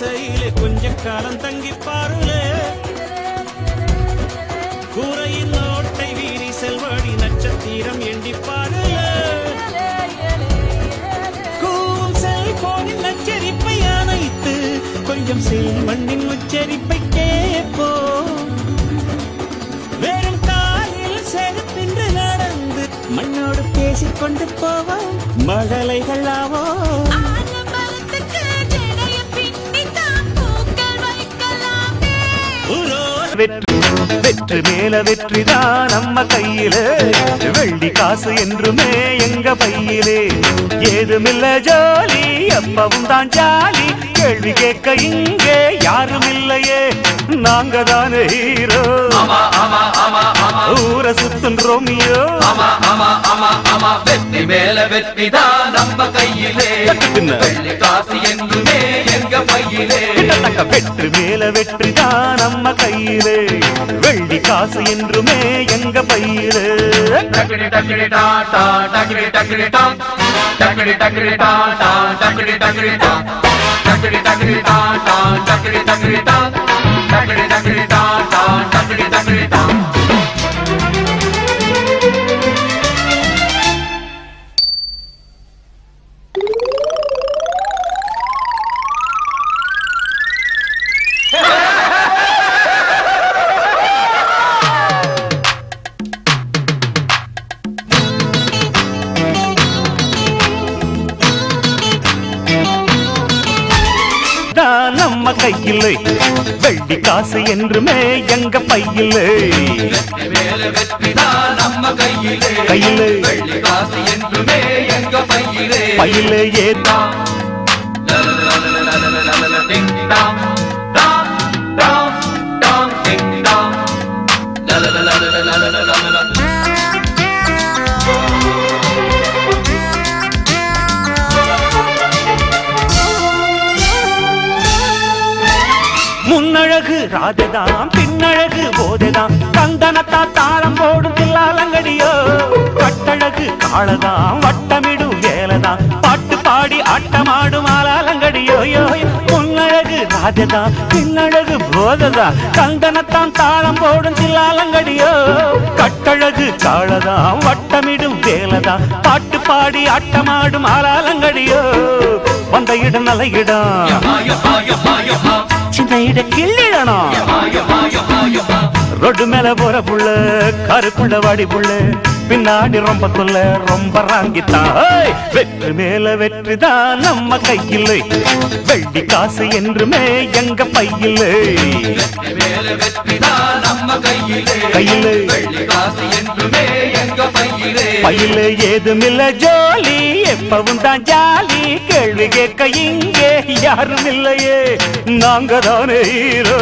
குடிசையிலே கொஞ்ச காலம் தங்கி பாருலே கூரையின் ஓட்டை வீரி செல்வடி நட்சத்திரம் எண்டி பாருலே கூவும் செல்போனின் நச்சரிப்பை அணைத்து கொஞ்சம் செல் மண்ணின் உச்சரிப்பை கேட்போ வெறும் காலில் செருப்பின்று நடந்து மண்ணோடு பேசிக்கொண்டு போவோம் மழலைகள் ஆவோ வெற்றி மேல வெற்றிதான் நம்ம கையிலே வெள்ளி காசு என்றுமே எங்க பையிலே ஏதுமில்ல ஜாலி எப்பவும் தான் ஜாலி கேள்வி கேட்க இங்கே யாரும் இல்லையே நாங்க தானே ஹீரோ ஊர சுத்தும் ரோமியோ வெற்றி மேல வெற்றிதான் நம்ம கையிலே வெள்ளி காசு என்றுமே எங்க பையிலே வெற்றி மேல வெற்றிதான் நம்ம கையிலே வெள்ளி காசு என்றுமே எங்க பையிலே டக்கடி டக்கடி டாடா டக்கடி டக்கடி டாம் டக்கடி டக்கடி டாடா டக்கடி டக்கடி டாம் டக்கடி டக்கடி டாடா டக்கடி டக்கடி டாம் டக்கடி டக்கடி டாடா டக்கடி டக்கடி டாம் நம்ம கையிலே வெள்ளி காசு என்றுமே எங்க பையிலே கையிலே வெள்ளி காசு என்றுமே எங்க பையிலே பையிலே ஏதா முன்னழகு ராஜதான் பின்னழகு போதைதான் கந்தனத்தான் தாளம் போடும் தில்லாலங்கடியோ கட்டழகு காலதான் வட்டமிடும் வேலைதான் பாட்டு பாடி ஆட்டமாடும் ஆலாலங்கடியோ முன்னழகு ராஜதான் பின்னழகு போதைதான் கந்தனத்தான் தாளம் போடும் தில்லாலங்கடியோ கட்டழகு காலதான் வட்டமிடும் வேலைதான் பாட்டு பாடி ஆட்டமாடும் ஆலாலங்கடியோ வந்த இடம் நல்ல இடம் சின்ன இட கிள்ளிடணும் ரொட்டு மேல போற புள்ள கருக்குள்ள வாடி புள்ள பின்னாடி ரொம்ப தொல்ல ரொம்ப ராங்கித்தான் வெற்றி மேல வெற்றிதான் நம்ம கையிலே வெள்ளி காசு என்றுமே எங்க பையிலே கையிலே பையிலே ஏதுமில்ல ஜோலி எப்பவும் தான் ஜாலி கேள்வி கேட்க இங்கே யாரும் இல்லையே நாங்க தானே ஹீரோ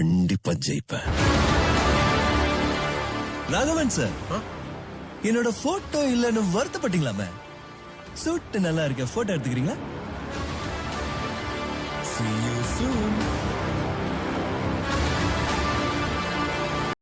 கண்டிப்பா ஜெயிப்பேன். ராகவன் சார், என்னோட போட்டோ இல்லன்னு வருத்தப்பட்டீங்களாமே? சூட் நல்லா இருக்க, போட்டோ எடுத்துக்கிறீங்களா? See you soon.